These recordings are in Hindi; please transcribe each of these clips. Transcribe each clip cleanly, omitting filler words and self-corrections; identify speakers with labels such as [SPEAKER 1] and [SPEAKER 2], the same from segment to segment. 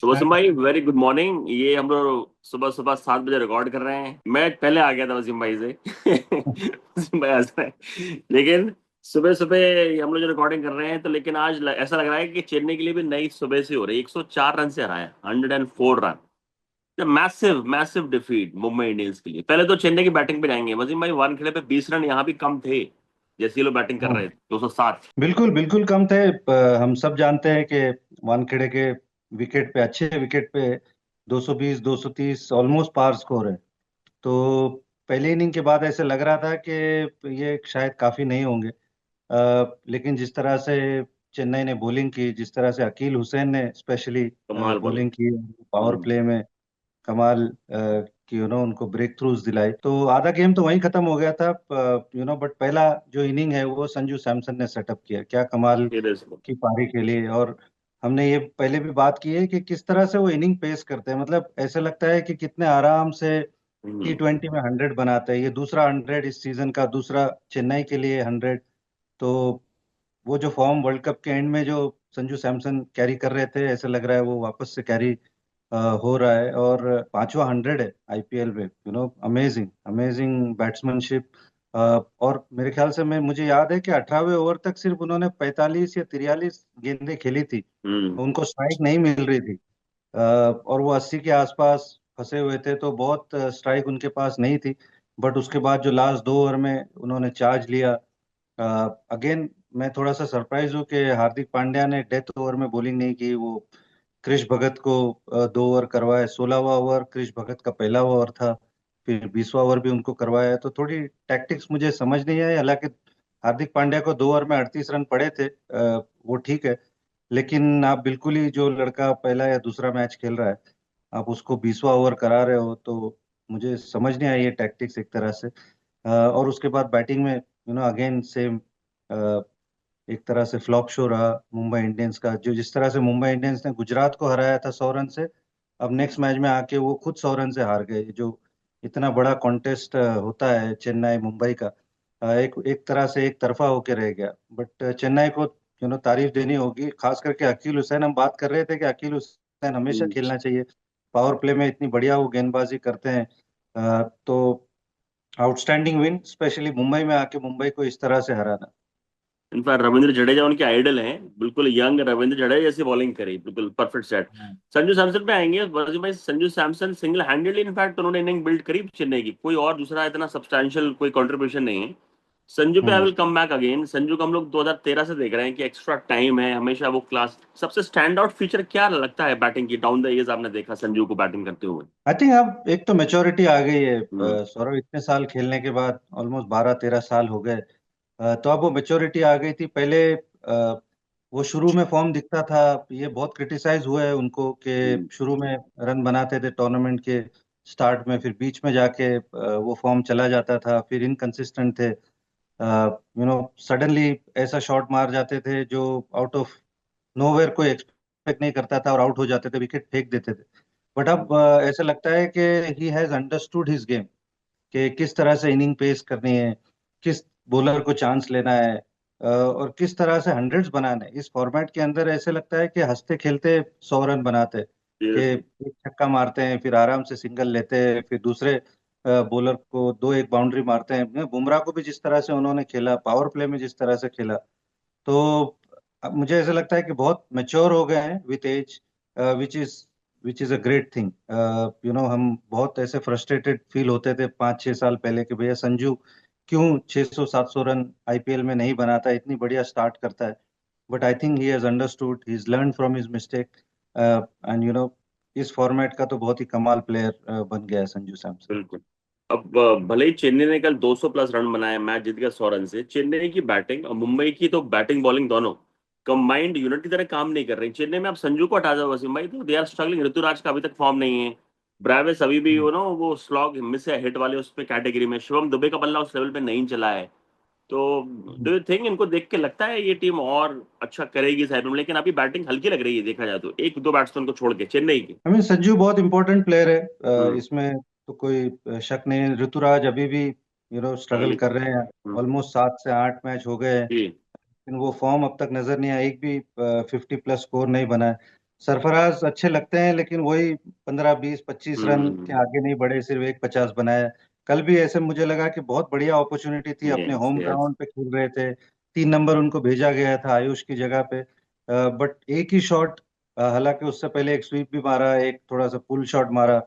[SPEAKER 1] तो वसीम भाई, वेरी गुड मॉर्निंग। ये हम लोग सुबह सुबह 7 बजे रिकॉर्ड कर रहे हैं। मैं पहले आ गया था वसीम भाई से। वसीम भाई हंस रहे हैं, लेकिन सुबह सुबह हम लोग जो रिकॉर्डिंग कर रहे हैं, तो लेकिन आज ऐसा लग रहा है कि चेन्नई के लिए भी नई सुबह से हो रही है। 104 रन से हराया, 104 run. Massive massive defeat Mumbai Indians के लिए। पहले तो चेन्नई की बैटिंग पे जाएंगे वसीम भाई। वानखेड़े पे 20 रन यहाँ भी कम थे, जैसे ये लोग बैटिंग कर
[SPEAKER 2] हाँ,
[SPEAKER 1] रहे थे। 207।
[SPEAKER 2] बिल्कुल बिल्कुल कम थे। हम सब जानते हैं कि वानखेड़े के विकेट पे, अच्छे विकेट पे 220 230 ऑलमोस्ट पार स्कोर है। तो पहले इनिंग के बाद ऐसे लग रहा था कि ये शायद काफी नहीं होंगे। लेकिन जिस तरह से चेन्नई ने बॉलिंग की, जिस तरह से अकील हुसैन ने स्पेशली
[SPEAKER 1] कमाल बॉलिंग।
[SPEAKER 2] बॉलिंग की, पावर प्ले में कमाल की उनको ब्रेक थ्रूज दिलाई, तो आधा गेम तो वहीं खत्म हो गया था। बट पहला जो इनिंग है वो संजू सैमसन ने सेटअप किया, क्या कमाल
[SPEAKER 1] सीरियसली।
[SPEAKER 2] की पारी खेली। और हमने ये पहले भी बात की है कि किस तरह से वो इनिंग पेश करते हैं, मतलब ऐसे लगता है कि कितने आराम से T20 में 100 बनाते हैं। ये दूसरा 100 इस सीजन का, दूसरा चेन्नई के लिए 100। तो वो जो फॉर्म वर्ल्ड कप के एंड में जो संजू सैमसन कैरी कर रहे थे, ऐसे लग रहा है वो वापस से कैरी हो रहा है। और पांचवा 100 है आईपीएल में। Amazing amazing batsmanship. और मेरे ख्याल से, मैं मुझे याद है कि 18वें ओवर तक सिर्फ उन्होंने 45 या 43 गेंदें खेली थी,
[SPEAKER 1] हम्म।
[SPEAKER 2] उनको स्ट्राइक नहीं मिल रही थी। और वो 80 के आसपास फंसे हुए थे, तो बहुत स्ट्राइक उनके पास नहीं थी। बट उसके बाद जो लास्ट 2 ओवर में उन्होंने चार्ज लिया, अगेन मैं थोड़ा सा सरप्राइज हूँ कि हार्दिक पांड्या ने डेथ ओवर में बॉलिंग नहीं की। वो क्रिश भगत को 2 ओवर करवाए। 16वां ओवर क्रिश भगत का पहला ओवर था, फिर 20वां ओवर भी उनको करवाया। तो थोड़ी टैक्टिक्स मुझे समझ नहीं आई। हालांकि हार्दिक पांड्या को 2 ओवर में 38 रन पड़े थे, वो ठीक है। लेकिन आप बिल्कुल ही, जो लड़का पहला या दूसरा मैच खेल रहा है, आप उसको 20वां ओवर करा रहे हो, तो मुझे समझ नहीं आई ये टैक्टिक्स एक तरह से। और उसके बाद बैटिंग में अगेन सेम, एक तरह से फ्लॉप शो रहा मुंबई इंडियंस का। जो जिस तरह से मुंबई इंडियंस ने गुजरात को हराया था 100 रन से, अब नेक्स्ट मैच में आके वो खुद 100 रन से हार गए। जो इतना बड़ा कॉन्टेस्ट होता है चेन्नई मुंबई का, एक एक तरह से एक तरफा होके रह गया। बट चेन्नई को तारीफ देनी होगी, खास करके अकील हुसैन। हम बात कर रहे थे कि अकील हुसैन हमेशा
[SPEAKER 1] हम्म।
[SPEAKER 2] खेलना चाहिए, पावर प्ले में इतनी बढ़िया वो गेंदबाजी करते हैं। तो आउटस्टैंडिंग विन, स्पेशली मुंबई में आके मुंबई को इस तरह से हराना।
[SPEAKER 1] इनफैक्ट रविंद्र जडेजा उनके आइडल हैं। बिल्कुल यंग रविंद्र जडेजा जैसी बॉलिंग करी, बिल्कुल परफेक्ट सेट। संजू सैमसन पे आएंगे वजीम भाई। Sanju Samson single handedly in fact उन्होंने इनिंग बिल्ड करी चेन्नई की। कोई और दूसरा इतना सब्सटैंशियल कोई कंट्रीब्यूशन नहीं है। संजू पे I
[SPEAKER 2] hmm
[SPEAKER 1] will come back again. Sanju को हम लोग 2013 से देख रहे हैं कि एक्स्ट्रा टाइम है, हमेशा वो क्लास। सबसे स्टैंड आउट फीचर क्या लगता है बैटिंग की डाउन द इयर्स आपने देखा संजू को बैटिंग करते हुए?
[SPEAKER 2] आई थिंक अब एक तो मेच्योरिटी आ गई है।
[SPEAKER 1] हम्म।
[SPEAKER 2] सौरभ, इतने साल खेलने के बाद, ऑलमोस्ट 12 13 साल हो गए। तो अब वो मेच्योरिटी आ गई थी। पहले वो शुरू में फॉर्म दिखता था, ये बहुत क्रिटिसाइज हुआ है उनको कि
[SPEAKER 1] हम्म।
[SPEAKER 2] शुरू में रन बनाते थे टूर्नामेंट के स्टार्ट में, फिर बीच में जाके वो फॉर्म चला जाता था, फिर इनकंसिस्टेंट थे। सडनली ऐसा शॉट मार जाते थे जो आउट ऑफ नोवेयर कोई एक्सपेक्ट नहीं करता था, और आउट हो जाते थे, विकेट फेंक देते थे। बट अब ऐसा लगता है कि he has understood his game, कि किस तरह से इनिंग पेस करनी है, किस बॉलर को चांस लेना है, और किस तरह से हंड्रेड्स बनाना है। इस फॉर्मेट के अंदर ऐसे लगता है कि हंसते खेलते 100 रन बनाते हैं, कि
[SPEAKER 1] सीरियसली।
[SPEAKER 2] एक छक्का मारते हैं, फिर आराम से सिंगल लेते हैं, फिर दूसरे बॉलर को दो एक बाउंड्री मारते हैं। बुमराह को भी जिस तरह से उन्होंने खेला, पावर प्ले में जिस तरह से खेला, तो अब मुझे ऐसा लगता है कि बहुत मेच्योर हो गए हैं with age, which is which is a great thing. हम बहुत ऐसे फ्रस्ट्रेटेड फील होते थे 5 6 साल पहले कि भैया संजू क्यों 600 700 रन आईपीएल में नहीं बनाता, इतनी बढ़िया स्टार्ट करता है। But I think he has understood, he is learn from his mistake. And इस फॉर्मेट का तो बहुत ही कमाल प्लेयर बन गया है संजू सैमसन।
[SPEAKER 1] बिल्कुल। अब भले ही चेन्नई ने कल 200 प्लस रन बनाए, मैच जीत गया 100 रन से। चेन्नई की बैटिंग और मुंबई की तो बैटिंग बॉलिंग दोनों कंबाइंड यूनिट की तरह काम नहीं कर रही। चेन्नई में आप संजू को हटा जाओ वसीम भाई, तो दे आर स्ट्रगलिंग। ऋतुराज का अभी तक फॉर्म नहीं है। ब्राविस अभी भी वो स्लॉग मिस है हिट वाले उस पे कैटेगरी में। शिवम दुबे का बल्ला उस लेवल पे नहीं चला है। तो डू यू थिंक इनको देख के लगता है ये टीम और अच्छा करेगी साइड में? लेकिन अभी बैटिंग हल्की लग रही है देखा जाए तो, एक दो बैट्समैन को छोड़ के चेन्नई की।
[SPEAKER 2] आई मीन संजू बहुत इंपॉर्टेंट प्लेयर है,
[SPEAKER 1] हम्म।
[SPEAKER 2] इसमें तो कोई शक नहीं है। ऋतुराज अभी भी स्ट्रगल
[SPEAKER 1] स्ट्रगलिंग।
[SPEAKER 2] कर रहे हैं। ऑलमोस्ट 7 से 8 मैच हो गए हैं,
[SPEAKER 1] जी।
[SPEAKER 2] लेकिन वो फॉर्म अब तक नजर नहीं आया। एक भी 50 प्लस स्कोर नहीं बना है। सरफराज अच्छे लगते हैं, लेकिन वही 15 20 25 रन के
[SPEAKER 1] हम्म।
[SPEAKER 2] आगे नहीं बढ़े, सिर्फ एक 50 बनाया। कल भी ऐसे मुझे लगा कि बहुत बढ़िया अपॉर्चुनिटी थी, अपने
[SPEAKER 1] यस
[SPEAKER 2] होम
[SPEAKER 1] यस।
[SPEAKER 2] ग्राउंड पे खेल रहे थे, 3 नंबर उनको भेजा गया था आयुष की जगह पे, बट एक ही शॉट, हालांकि उससे पहले एक स्वीप भी मारा, एक थोड़ा सा पुल शॉट मारा,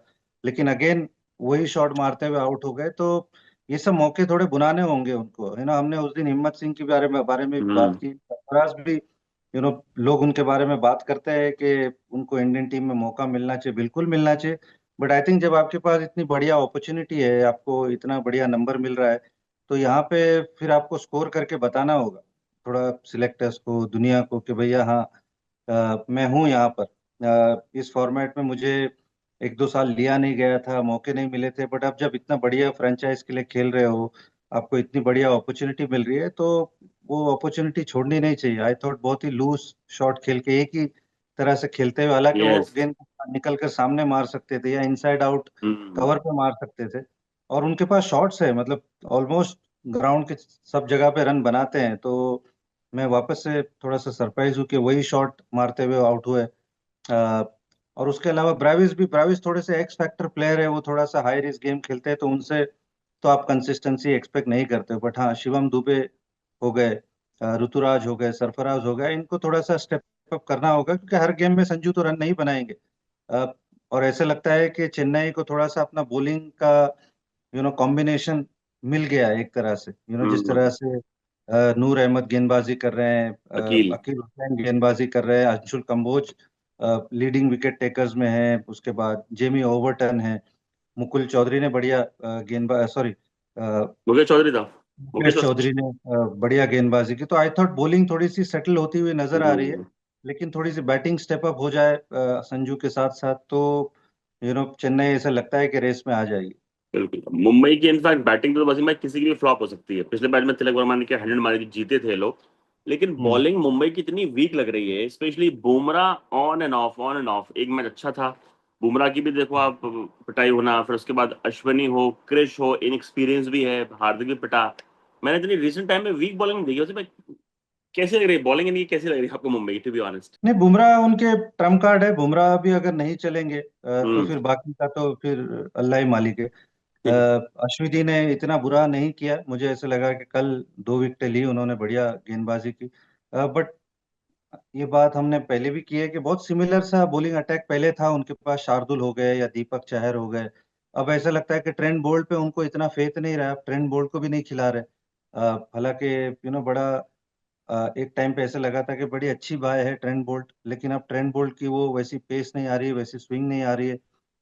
[SPEAKER 2] लेकिन अगेन वही शॉट मारते हुए आउट हो गए। तो ये सब मौके थोड़े बुनाने होंगे उनको, है ना। हमने उस दिन हिम्मत सिंह के बारे में भी बात
[SPEAKER 1] हम्म।
[SPEAKER 2] की, सरफराज भी, लोग उनके बारे में बात करते हैं कि उनको इंडियन टीम में मौका मिलना चाहिए, बिल्कुल मिलना चाहिए। बट आई थिंक जब आपके पास इतनी बढ़िया अपॉर्चुनिटी है, आपको इतना बढ़िया नंबर मिल रहा है, तो यहाँ पे फिर आपको स्कोर करके बताना होगा थोड़ा सिलेक्टर्स को, दुनिया को, कि भैया हाँ, मैं हूँ यहाँ पर। इस फॉर्मेट में मुझे 1 2 साल लिया नहीं गया था, मौके नहीं मिले थे, बट अब जब इतना बढ़िया फ्रेंचाइज के लिए खेल रहे हो, आपको इतनी बढ़िया अपॉर्चुनिटी मिल रही है, तो वो अपॉर्चुनिटी छोड़नी नहीं चाहिए। आई थॉट बहुत ही लूज शॉट खेल के एक ही तरह से खेलते हुए, हालांकि वो
[SPEAKER 1] यस।
[SPEAKER 2] गेंद निकल कर सामने मार सकते थे या इनसाइड आउट
[SPEAKER 1] हम्म।
[SPEAKER 2] कवर पे मार सकते थे, और उनके पास शॉट्स है, मतलब ऑलमोस्ट ग्राउंड के सब जगह पे रन बनाते हैं। तो मैं वापस से थोड़ा सा सरप्राइज हूँ कि वही शॉट मारते हुए आउट हुए। अ, और उसके अलावा ब्राविस थोड़े से एक्स फैक्टर प्लेयर है, वो थोड़ा सा हाई रिस्क गेम खेलते हैं, तो उनसे तो आप कंसिस्टेंसी एक्सपेक्ट नहीं करते। बट हाँ, शिवम दुबे हो गए, ऋतुराज हो गए, सरफराज हो गए, इनको थोड़ा सा स्टेप अप करना होगा, क्योंकि हर गेम में संजू तो रन नहीं बनाएंगे। अ, और ऐसे लगता है कि चेन्नई को थोड़ा सा अपना बॉलिंग का कॉम्बिनेशन मिल गया है एक तरह से, जिस तरह
[SPEAKER 1] हम्म।
[SPEAKER 2] से नूर अहमद गेंदबाजी कर रहे हैं,
[SPEAKER 1] अकील।
[SPEAKER 2] अकील हुसैन गेंदबाजी कर रहे हैं, Anshul Kamboj leading wicket takers में है, उसके बाद जेमी ओवर्टन है, मुकुल चौधरी ने बढ़िया गेंदबाज, सॉरी,
[SPEAKER 1] मुकेश चौधरी था। मुकेश
[SPEAKER 2] मुकेश
[SPEAKER 1] वत्स।
[SPEAKER 2] चौधरी ने बढ़िया गेंदबाजी की। तो आई थॉट बॉलिंग थोड़ी सी सेटल होती हुई नजर आ रही है,
[SPEAKER 1] हम्म।
[SPEAKER 2] लेकिन थोड़ी सी बैटिंग स्टेप अप हो जाए संजू के साथ साथ, तो चेन्नई ऐसा लगता है कि रेस में आ जाएगी।
[SPEAKER 1] बिल्कुल। मुंबई की इनफैक्ट बैटिंग तो वसीम भाई किसी की भी फ्लॉप हो सकती है। पिछले मैच में तिलक वर्मा ने क्या 100 मारी थी, जीते थे लोग। लेकिन
[SPEAKER 2] हम्म।
[SPEAKER 1] बॉलिंग मुंबई की इतनी वीक लग रही है, specially Bumrah on end of on end of. एक मैच अच्छा था बुमराह की भी, देखो आप, पिटाई होना, फिर उसके बाद अश्वनी हो, क्रिश हो, इनएक्सपीरियंस भी है, हार्दिक भी पिटा। मैंने इतनी रिसेंट टाइम में वीक बॉलिंग नहीं देखी वैसे भाई। कैसी लग रही है बॉलिंग, इनकी कैसी लग रही है आपको मुंबई की, टू बी ऑनेस्ट?
[SPEAKER 2] नहीं, बुमराह उनके ट्रम्प कार्ड है, बुमराह भी अगर नहीं चलेंगे तो
[SPEAKER 1] हम्म।
[SPEAKER 2] फिर बाकी का तो फिर अल्लाह ही मालिक है। अश्विनी ने इतना बुरा नहीं किया, मुझे ऐसे लगा कि कल 2 विकेटें ली उन्होंने, बढ़िया गेंदबाजी की। बट ये बात हमने पहले भी की है कि बहुत सिमिलर सा बॉलिंग अटैक पहले था उनके पास, शार्दुल हो गए या दीपक चहर हो गए। अब ऐसा लगता है कि ट्रेंट बोल्ट पे उनको इतना फेथ नहीं रहा, ट्रेंट बोल्ट को भी नहीं खिला रहे। हालांकि बड़ा एक टाइम पे ऐसा लगा था कि बड़ी अच्छी बाय है ट्रेंट बोल्ट, लेकिन अब ट्रेंट बोल्ट की वो वैसी पेस नहीं आ रही है, वैसी स्विंग नहीं आ रही है।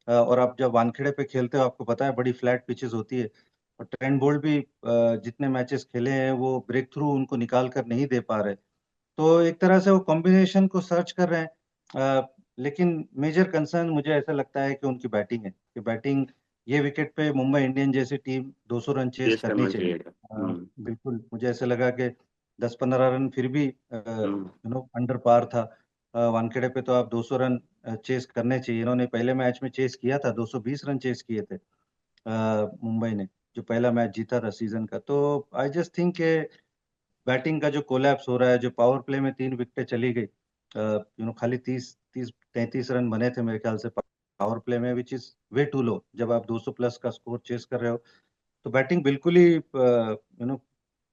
[SPEAKER 2] और आप जब वानखेड़े पे खेलते हो, आपको पता है बड़ी फ्लैट पिचेस होती है, और ट्रेंट बोल्ट भी जितने मैचेस खेले हैं वो ब्रेक थ्रू उनको निकाल कर नहीं दे पा रहे। तो एक तरह से वो कॉम्बिनेशन को सर्च कर रहे हैं। लेकिन मेजर कंसर्न मुझे ऐसा लगता है कि उनकी बैटिंग है, कि बैटिंग ये विकेट पे मुंबई इंडियन जैसी टीम 200 रन चेस
[SPEAKER 1] चेस
[SPEAKER 2] करनी
[SPEAKER 1] करना
[SPEAKER 2] चाहिए।
[SPEAKER 1] चाहिए था। हम्म।
[SPEAKER 2] बिल्कुल मुझे ऐसा लगा कि 10 15 रन फिर भी
[SPEAKER 1] हम्म।
[SPEAKER 2] अंडर पार था। वानखेड़े पे तो आप 200 रन चेस करने चाहिए। इन्होंने पहले मैच में चेस किया था, 220 रन चेस किए थे मुंबई ने, जो पहला मैच जीता था सीजन का। तो आई जस्ट थिंक के बैटिंग का जो कोलैप्स हो रहा है, जो पावर प्ले में 3 विकेटें चली गई, खाली 30 30 33 रन बने थे मेरे ख्याल से पावर प्ले में, which is way to low जब आप 200 प्लस का स्कोर चेस कर रहे हो। तो बैटिंग बिल्कुल ही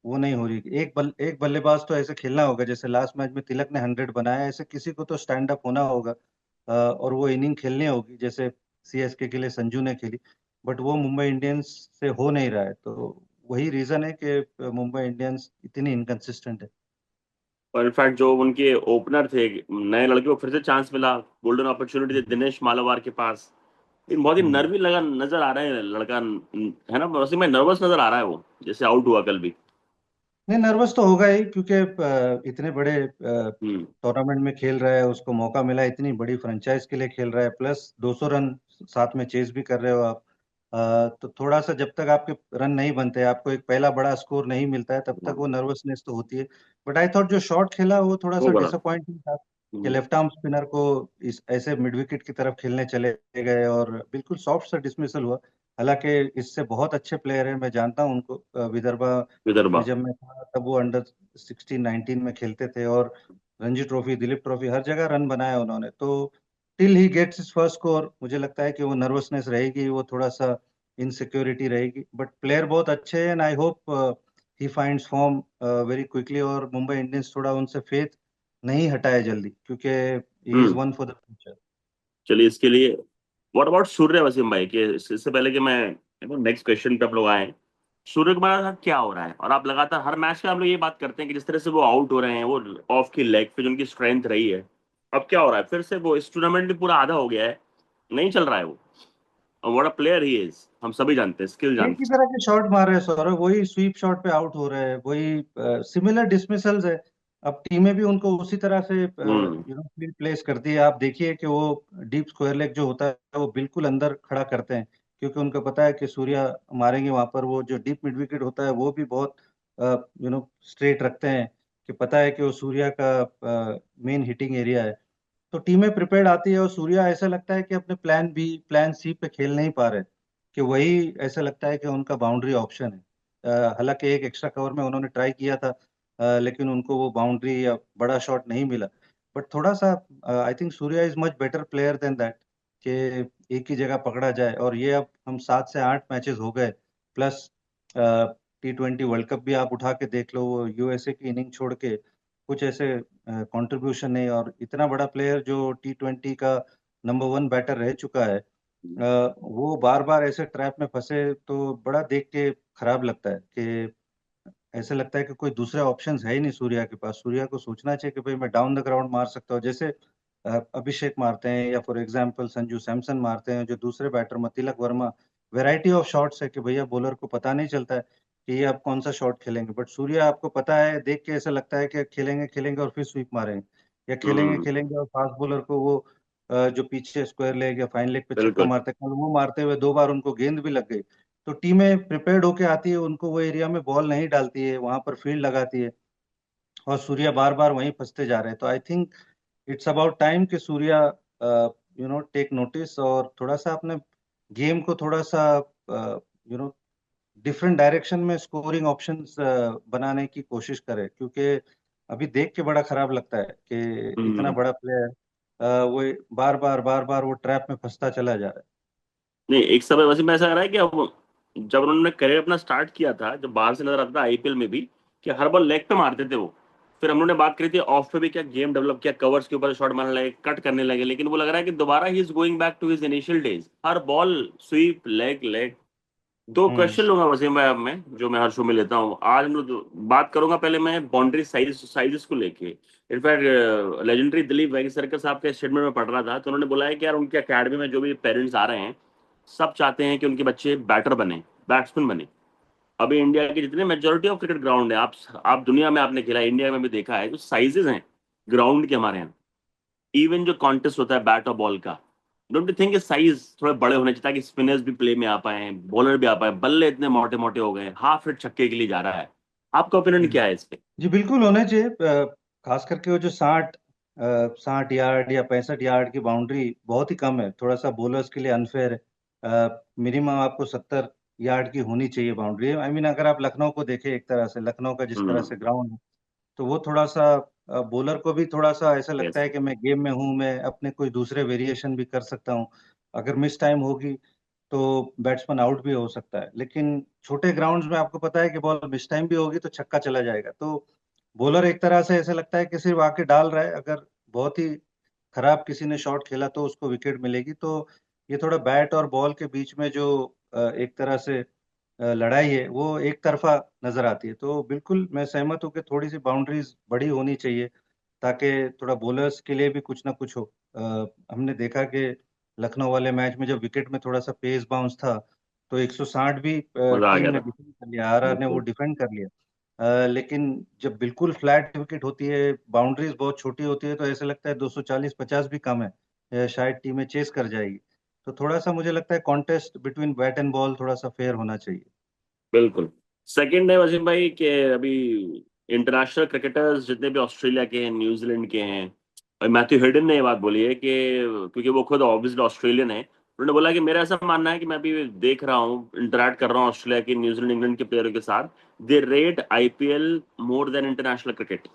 [SPEAKER 2] वो नहीं हो रही। एक बल्लेबाज तो ऐसे खेलना होगा, जैसे लास्ट मैच में तिलक ने 100 बनाया, ऐसे किसी को तो स्टैंड अप होना होगा, और वो इनिंग खेलनी होगी जैसे सीएसके के लिए संजू ने खेली। बट वो मुंबई इंडियंस से हो नहीं रहा है, तो वही रीजन है कि मुंबई इंडियंस इतनी इनकंसिस्टेंट है।
[SPEAKER 1] और इनफैक्ट जो उनके ओपनर थे, नए लड़के को फिर से चांस मिला, गोल्डन अपॉर्चुनिटी थी दिनेश मालावार के पास। लेकिन बहुत ही
[SPEAKER 2] हम्म।
[SPEAKER 1] नर्वी लगा नजर आ रहा है लड़का, है ना वैसे में नर्वस नजर आ रहा है वो, जैसे आउट हुआ कल भी।
[SPEAKER 2] नहीं, नर्वस तो होगा ही, क्योंकि इतने बड़े
[SPEAKER 1] हम्म।
[SPEAKER 2] टूर्नामेंट में खेल रहा है, उसको मौका मिला, इतनी बड़ी फ्रेंचाइज के लिए खेल रहा है, प्लस 200 रन साथ में चेज भी कर रहे हो आप। तो थोड़ा सा जब तक आपके रन नहीं बनते, आपको एक पहला बड़ा स्कोर नहीं मिलता है, तब तक वो नर्वसनेस तो होती है। बट आई थॉट जो शॉट खेला वो थोड़ा
[SPEAKER 1] वो
[SPEAKER 2] सा
[SPEAKER 1] बड़ा।
[SPEAKER 2] डिसअपॉइंटिंग था, कि
[SPEAKER 1] हम्म।
[SPEAKER 2] लेफ्ट आर्म स्पिनर को इस ऐसे मिड विकेट की तरफ खेलने चले गए, और बिल्कुल सॉफ्ट सा डिसमिसल हुआ। हालांकि इससे बहुत अच्छे प्लेयर है, मैं जानता हूँ उनको, विदर्भा
[SPEAKER 1] विदर्भा।
[SPEAKER 2] में जब मैं था तब वो अंडर 16 19 में खेलते थे, और रणजी ट्रॉफी, दिलीप ट्रॉफी, हर जगह रन बनाया उन्होंने। तो till he gets his first score मुझे लगता है कि वो नर्वसनेस रहेगी, वो थोड़ा सा इनसिक्योरिटी रहेगी, बट प्लेयर बहुत अच्छे हैं and I hope he finds form very quickly, और मुंबई इंडियंस थोड़ा उनसे फेथ नहीं हटाए जल्दी, क्योंकि he is
[SPEAKER 1] hmm.
[SPEAKER 2] One for the future.
[SPEAKER 1] चलिए इसके लिए व्हाट अबाउट सूर्य वसीम भाई, के इससे पहले कि मैं नेक्स्ट क्वेश्चन पे आप लोग आए, सूर्य कुमार का क्या हो रहा है? और आप लगातार हर मैच में हम लोग ये बात करते हैं कि जिस तरह से वो आउट हो रहे हैं, वो ऑफ की लेग पे जो उनकी स्ट्रेंथ रही है, अब क्या हो रहा है फिर से? वो इस टूर्नामेंट में पूरा आधा हो गया है, नहीं चल रहा है वो। What a player he is, हम सभी जानते हैं, स्किल
[SPEAKER 2] एक ही
[SPEAKER 1] जानते
[SPEAKER 2] तरह के शॉट मार रहे हैं सौरभ, वही स्वीप शॉट पे आउट हो रहे हैं, वही सिमिलर डिसमिसल्स है। अब टीमें भी उनको उसी तरह से
[SPEAKER 1] हैं। हम्म।
[SPEAKER 2] फील्ड प्लेस करती है। आप देखिए कि वो डीप स्क्वायर लेग जो होता है वो बिल्कुल अंदर खड़ा करते हैं, क्योंकि उनको पता है कि सूर्या मारेंगे वहां पर। वो जो डीप मिड विकेट होता है वो भी बहुत स्ट्रेट रखते हैं, कि पता है कि वो सूर्या का मेन हिटिंग एरिया है। तो टीमें प्रिपेयर्ड आती है, और सूर्या ऐसा लगता है कि अपने प्लान बी प्लान सी पे खेल नहीं पा रहे, कि वही ऐसा लगता है कि उनका बाउंड्री ऑप्शन है। हालांकि एक एक्स्ट्रा कवर में उन्होंने ट्राई किया था, लेकिन उनको वो बाउंड्री या बड़ा शॉट नहीं मिला। बट थोड़ा सा I think Surya is much better player than that, कि एक ही जगह पकड़ा जाए। और ये अब हम 7 से 8 मैचेस हो गए, प्लस T20 वर्ल्ड कप भी आप उठा के देख लो, वो यूएसए की इनिंग छोड़ के कुछ ऐसे कंट्रीब्यूशन नहीं। और इतना बड़ा प्लेयर जो T20 का नंबर 1 बैटर रह चुका है, वो बार बार ऐसे ट्रैप में फंसे तो बड़ा देख के खराब लगता है, कि ऐसे लगता है कि कोई दूसरे ऑप्शंस है ही नहीं सूर्या के पास। सूर्या को सोचना चाहिए कि भाई मैं डाउन द ग्राउंड मार सकता हूँ, जैसे अभिषेक मारते हैं, या फॉर एग्जांपल संजू सैमसन मारते हैं, जो दूसरे बैटर में Tilak Varma. Variety of shots है कि भैया बॉलर को पता नहीं चलता है कि ये आप कौन सा शॉट खेलेंगे, बट सूर्या आपको पता है, देख के ऐसा लगता है कि खेलेंगे खेलेंगे और फिर स्वीप मारेंगे, या खेलेंगे
[SPEAKER 1] हम्म।
[SPEAKER 2] खेलेंगे और फास्ट बॉलर को वो जो पीछे स्क्वायर लेग या फाइन लेग पे छक्का
[SPEAKER 1] बिल्कुल।
[SPEAKER 2] मारते हैं, कल वो मारते हुए 2 बार उनको गेंद भी लग गई। तो टीमें प्रिपेयर्ड होके आती है, उनको वो एरिया में बॉल नहीं डालती है, वहां पर फील्ड लगाती है, और सूर्या बार बार वहीं फंसते जा रहे हैं। तो I think it's about time कि सूर्या टेक नोटिस, और थोड़ा सा अपने गेम को थोड़ा सा डिफरेंट डायरेक्शन में स्कोरिंग ऑप्शंस बनाने की कोशिश करे, क्योंकि अभी देख के बड़ा खराब लगता है कि इतना
[SPEAKER 1] हम्म।
[SPEAKER 2] बड़ा प्लेयर वो बार बार वो ट्रैप में फंसता चला जा रहा
[SPEAKER 1] नहीं, एक समय वैसे में ऐसा लग रहा है कि अब जब उन्होंने करियर अपना स्टार्ट किया था, जब बाहर से नजर आता था आईपीएल में भी, कि हर बॉल लेग पे मारते थे वो। फिर हम लोगों ने बात करी थी ऑफ पे भी, क्या गेम डेवलप किया, कवर्स के ऊपर शॉट मारने लगे, कट करने लगे, लेकिन वो लग रहा है कि दोबारा he is going back to his initial days, हर बॉल स्वीप लेग लेग। दो
[SPEAKER 2] है।
[SPEAKER 1] क्वेश्चन लूंगा वसीम भाई अब मैं, जो मैं हर शो में लेता हूँ। आज हम लोग बात करूंगा पहले मैं बाउंड्री साइजेस को लेके। इनफैक्ट लेजेंडरी दिलीप वेंगसरकर साहब के स्टेटमेंट में पढ़ रहा था, तो उन्होंने बोला है कि यार उनके अकेडमी में जो भी पेरेंट्स आ रहे हैं, सब चाहते हैं कि उनके बच्चे बैटर बने, बैट्समैन बने। अभी इंडिया के जितने मेजोरिटी ऑफ क्रिकेट ग्राउंड है, आप दुनिया में आपने खेला, इंडिया में भी देखा है, जो साइजेस हैं ग्राउंड के हमारे यहाँ, इवन जो कॉन्टेस्ट होता है बैट और बॉल का, डोंट यू थिंक साइज थोड़े बड़े होने चाहिए, ताकि स्पिनर्स भी प्ले में आ पाए, बॉलर भी आ पाए? बल्ले इतने मोटे मोटे हो गए, हाफ हिट छक्के के लिए जा रहा है। आपका ओपिनियन क्या है इस पे?
[SPEAKER 2] जी बिल्कुल होने चाहिए। खास करके वो जो 60 यार्ड या 65 यार्ड की बाउंड्री बहुत ही कम है, थोड़ा सा बॉलर्स के लिए अनफेयर है। मिनिमम आपको 70 यार्ड की होनी चाहिए बाउंड्री। आई मीन अगर आप लखनऊ को देखें, एक तरह से लखनऊ का जिस तरह
[SPEAKER 1] हम्म।
[SPEAKER 2] से ग्राउंड है, तो वो थोड़ा सा बॉलर को भी थोड़ा सा ऐसा लगता
[SPEAKER 1] यस।
[SPEAKER 2] है कि मैं गेम में हूँ, मैं अपने कोई दूसरे वेरिएशन भी कर सकता हूँ। अगर मिस टाइम होगी तो बैट्समैन आउट भी हो सकता है। लेकिन छोटे ग्राउंड्स में आपको पता है कि बॉल मिस टाइम भी होगी तो छक्का चला जाएगा। तो बॉलर एक तरह से ऐसा लगता है कि सिर्फ आके डाल रहा है, अगर बहुत ही खराब किसी ने शॉट खेला तो उसको विकेट मिलेगी। तो ये थोड़ा बैट और बॉल के बीच में जो एक तरह से लड़ाई है, वो एक तरफा नजर आती है। तो बिल्कुल मैं सहमत हूँ कि थोड़ी सी बाउंड्रीज बड़ी होनी चाहिए, ताकि थोड़ा बॉलर्स के लिए भी कुछ ना कुछ हो। हमने देखा कि लखनऊ वाले मैच में जब विकेट में थोड़ा सा पेस बाउंस था, तो 160 भी
[SPEAKER 1] मजा आ
[SPEAKER 2] टीम
[SPEAKER 1] गया
[SPEAKER 2] ने
[SPEAKER 1] था।
[SPEAKER 2] डिफेंड कर लिया, आरआर ने वो
[SPEAKER 1] बिल्कुल।
[SPEAKER 2] डिफेंड कर लिया। लेकिन जब बिल्कुल फ्लैट विकेट होती है, बाउंड्रीज बहुत छोटी होती है, तो ऐसा लगता है 240-50 भी कम है, शायद टीमें चेस कर जाएगी। तो थोड़ा सा मुझे लगता है contest between bat and ball थोड़ा सा फेयर होना चाहिए।
[SPEAKER 1] बिल्कुल। सेकंड है वसीम भाई कि अभी इंटरनेशनल क्रिकेटर्स जितने भी ऑस्ट्रेलिया के हैं, न्यूजीलैंड के हैं, और मैथ्यू हेडन ने ये बात बोली है कि, क्योंकि वो खुद ऑब्वियसली ऑस्ट्रेलियन है, उन्होंने बोला कि मेरा ऐसा मानना है कि मैं अभी देख रहा हूँ, इंटरैक्ट कर रहा हूँ ऑस्ट्रेलिया के, न्यूजीलैंड, इंग्लैंड के प्लेयरों के साथ, they rate IPL more than international cricket.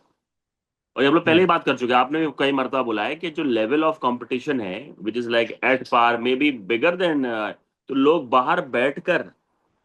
[SPEAKER 1] और हम लोग पहले
[SPEAKER 2] हम्म।
[SPEAKER 1] ही बात कर चुके हैं, आपने भी कई मरतबा बोला है कि जो लेवल ऑफ कंपटीशन है which is like at par may be bigger than, तो लोग बाहर बैठकर,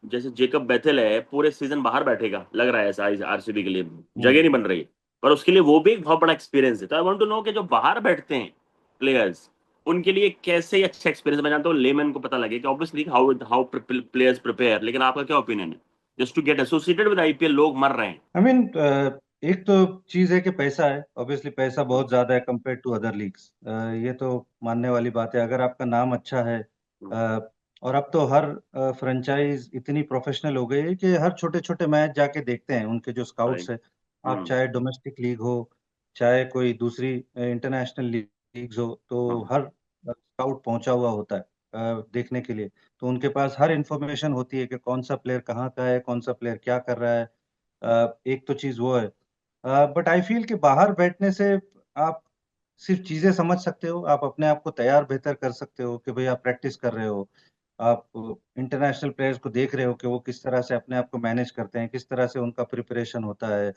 [SPEAKER 1] जैसे जेकब बेथेल है पूरे सीजन बाहर बैठेगा लग रहा है ऐसा आरसीबी के लिए, जगह
[SPEAKER 2] हम्म।
[SPEAKER 1] नहीं बन रही है, पर उसके लिए वो भी एक बहुत बड़ा एक्सपीरियंस है। तो आई वांट टू नो कि जो बाहर बैठते हैं प्लेयर्स, उनके लिए कैसे अच्छा एक्सपीरियंस। मैं जानता हूँ लेमैन को पता लगे कि obviously how how players prepare, लेकिन आपका क्या ओपिनियन है just to get associated with IPL? लोग मर रहे हैं।
[SPEAKER 2] आई मीन, एक तो चीज है कि पैसा है, ऑब्वियसली पैसा बहुत ज्यादा है कंपेयर टू अदर लीग्स। ये तो मानने वाली बात है। अगर आपका नाम अच्छा है, अ, और अब तो हर फ्रेंचाइज इतनी प्रोफेशनल हो गई है कि हर छोटे छोटे मैच जाके देखते हैं उनके जो स्काउट्स
[SPEAKER 1] राइट।
[SPEAKER 2] है। आप चाहे डोमेस्टिक लीग हो, चाहे कोई दूसरी इंटरनेशनल लीग्स हो, तो
[SPEAKER 1] हाँ।
[SPEAKER 2] हर स्काउट पहुंचा हुआ होता है देखने के लिए। तो उनके पास हर इंफॉर्मेशन होती है कि कौन सा प्लेयर कहाँ का है, कौन सा प्लेयर क्या कर रहा है। एक तो चीज वो है। बट आई फील कि बाहर बैठने से आप सिर्फ चीजें समझ सकते हो, आप अपने आप को तैयार बेहतर कर सकते हो कि भाई आप प्रैक्टिस कर रहे हो, आप इंटरनेशनल प्लेयर्स को देख रहे हो कि वो किस तरह से अपने आप को मैनेज करते हैं, किस तरह से उनका प्रिपरेशन होता है।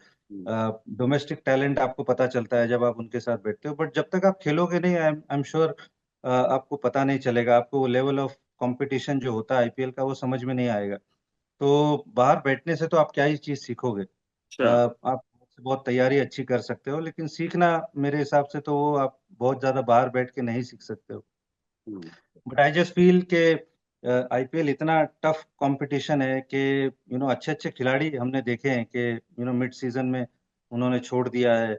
[SPEAKER 2] डोमेस्टिक टैलेंट आपको पता चलता है जब आप उनके साथ बैठते हो, बट जब तक आप खेलोगे नहीं, आई एम श्योर आपको पता नहीं चलेगा, आपको वो लेवल ऑफ कंपटीशन जो होता है आईपीएल का वो समझ में नहीं आएगा। तो बाहर बैठने से तो आप क्या ही चीज सीखोगे।
[SPEAKER 1] अच्छा।
[SPEAKER 2] आप बहुत तैयारी अच्छी कर सकते हो, लेकिन सीखना मेरे हिसाब से तो वो आप बहुत ज्यादा बाहर बैठ के नहीं सीख सकते हो। बट आई जस्ट फील के आईपीएल इतना टफ कंपटीशन है कि अच्छे अच्छे खिलाड़ी हमने देखे हैं कि मिड सीजन में उन्होंने छोड़ दिया है।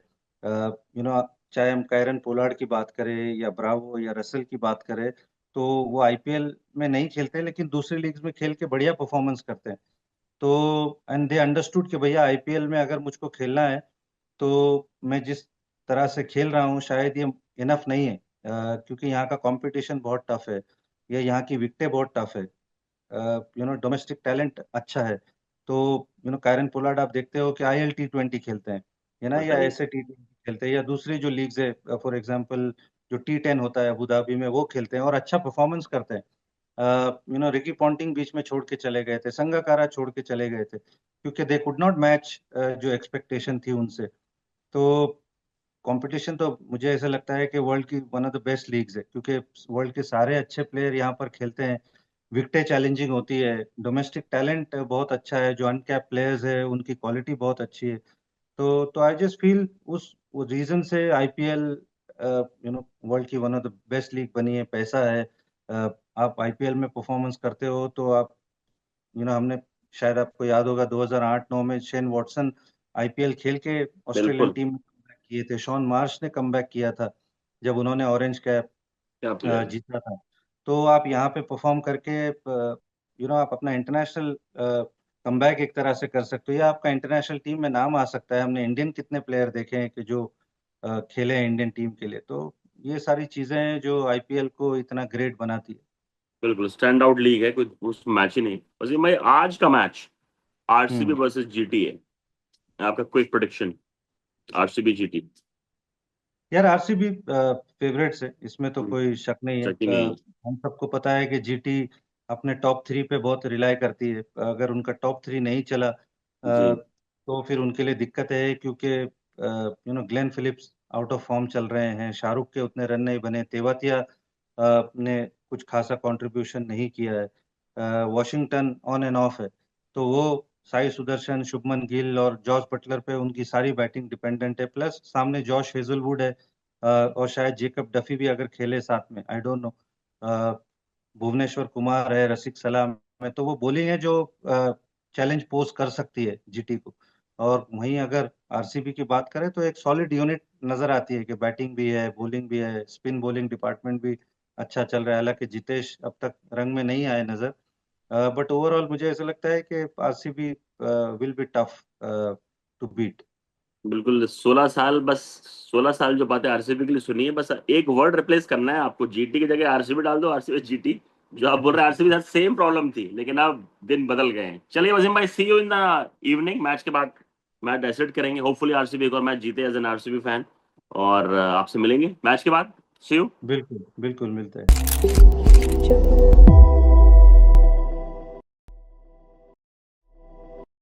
[SPEAKER 2] चाहे हम कायरन पोलार्ड की बात करें या ब्रावो या रसल की बात करें, तो वो आईपीएल में नहीं खेलते लेकिन दूसरी लीग्स में खेल के बढ़िया परफॉर्मेंस करते हैं। तो एंड दे अंडरस्टूड कि भैया आईपीएल में अगर मुझको खेलना है तो मैं जिस तरह से खेल रहा हूँ शायद ये इनफ नहीं है, क्योंकि यहाँ का कंपटीशन बहुत टफ है, या यहाँ की विकेटें बहुत टफ है। डोमेस्टिक टैलेंट अच्छा है। तो कायरन पोलार्ड आप देखते हो कि आईएल टी20 खेलते हैं, है ना, या
[SPEAKER 1] राइट।
[SPEAKER 2] ऐसे टी20 खेलते हैं, या दूसरी जो लीग्स है, फॉर एग्जांपल जो टी10 होता है अबू धाबी में, वो खेलते हैं और अच्छा परफॉर्मेंस करते हैं। रिकी पॉन्टिंग बीच में छोड़ के चले गए थे, संगाकारा छोड़ के चले गए थे क्योंकि दे कुड नॉट मैच जो एक्सपेक्टेशन थी उनसे। तो कंपटीशन तो मुझे ऐसा लगता है कि वर्ल्ड की one of the best leagues है, क्योंकि वर्ल्ड के सारे अच्छे प्लेयर यहाँ पर खेलते हैं। विकेटें चैलेंजिंग होती है, डोमेस्टिक टैलेंट बहुत अच्छा है, जो अनकैप प्लेयर्स है उनकी क्वालिटी बहुत अच्छी है। तो आई जस्ट फील उस रीजन से आईपीएल वर्ल्ड की one of the best league बनी है। पैसा है, आप आईपीएल में परफॉर्मेंस करते हो तो आप हमने, शायद आपको याद होगा 2008-9 में शेन वॉटसन आईपीएल खेल के ऑस्ट्रेलियन
[SPEAKER 1] बिल्कुल।
[SPEAKER 2] टीम में कमबैक किए थे। शॉन मार्श ने कमबैक किया था जब उन्होंने ऑरेंज कैप
[SPEAKER 1] क्या प्लेयर है।
[SPEAKER 2] जीता था। तो आप यहाँ पे परफॉर्म करके आप अपना इंटरनेशनल कमबैक एक तरह से कर सकते हो, या आपका इंटरनेशनल टीम में नाम आ सकता है। हमने इंडियन कितने प्लेयर देखे हैं कि जो खेले हैं इंडियन टीम के लिए। तो ये सारी चीजें हैं जो आईपीएल को इतना ग्रेट बनाती है।
[SPEAKER 1] बिल्कुल स्टैंड आउट लीग है, कोई उस मैच ही नहीं। बस ये मैं आज का मैच आरसीबी
[SPEAKER 2] हम्म।
[SPEAKER 1] वर्सेस जीटी है, आपका क्विक प्रोडिक्शन। RCB GT.
[SPEAKER 2] यार आरसीबी फेवरेट्स है, इसमें तो
[SPEAKER 1] हम्म,
[SPEAKER 2] कोई शक नहीं है।
[SPEAKER 1] शक ही नहीं है।
[SPEAKER 2] हम सबको पता है कि जीटी अपने टॉप थ्री पे बहुत रिलाई करती है। अगर उनका टॉप थ्री नहीं चला
[SPEAKER 1] जी।
[SPEAKER 2] तो फिर उनके लिए दिक्कत है, क्योंकि Glenn Phillips out of form चल रहे हैं, शाहरुख के उतने रन नहीं बने, तेवातिया ने कुछ खासा कंट्रीब्यूशन नहीं किया है, वॉशिंगटन ऑन एंड ऑफ है। तो वो साई सुदर्शन, शुभमन गिल और जॉस बटलर पे उनकी सारी बैटिंग डिपेंडेंट है, प्लस सामने जॉश हेजलवुड है, और शायद जेकब डफी भी अगर खेले साथ में, I don't know. Bhuvneshwar Kumar है, रसिक सलाम है, तो वो बॉलिंग है जो चैलेंज पोज कर सकती है जीटी को। और वहीं अगर आरसीबी की बात करें तो एक सॉलिड यूनिट नजर आती है कि बैटिंग भी है, बॉलिंग भी है, स्पिन बॉलिंग डिपार्टमेंट भी अच्छा चल रहा है। हालांकि जितेश अब तक रंग में नहीं आए नजर, बट ओवरऑल मुझे ऐसा लगता है कि RCB will be tough to beat.
[SPEAKER 1] बिल्कुल 16 साल, बस 16 साल जो बातें आरसीबी के लिए सुनी है, बस एक वर्ड रिप्लेस करना है आपको, जीटी की जगह आरसीबी डाल दो, आरसीबी जीटी। जो आप बोल रहे हैं आरसीबी के साथ सेम प्रॉब्लम थी, लेकिन अब दिन बदल गए हैं। चलिए वसीम भाई, see you in the evening, match के बाद मैच डिसाइड करेंगे। होपफुली आरसीबी एक और मैच जीते एज एन आरसीबी फैन, और आपसे मिलेंगे मैच के बाद। सी यू।
[SPEAKER 2] बिल्कुल बिल्कुल मिलता है।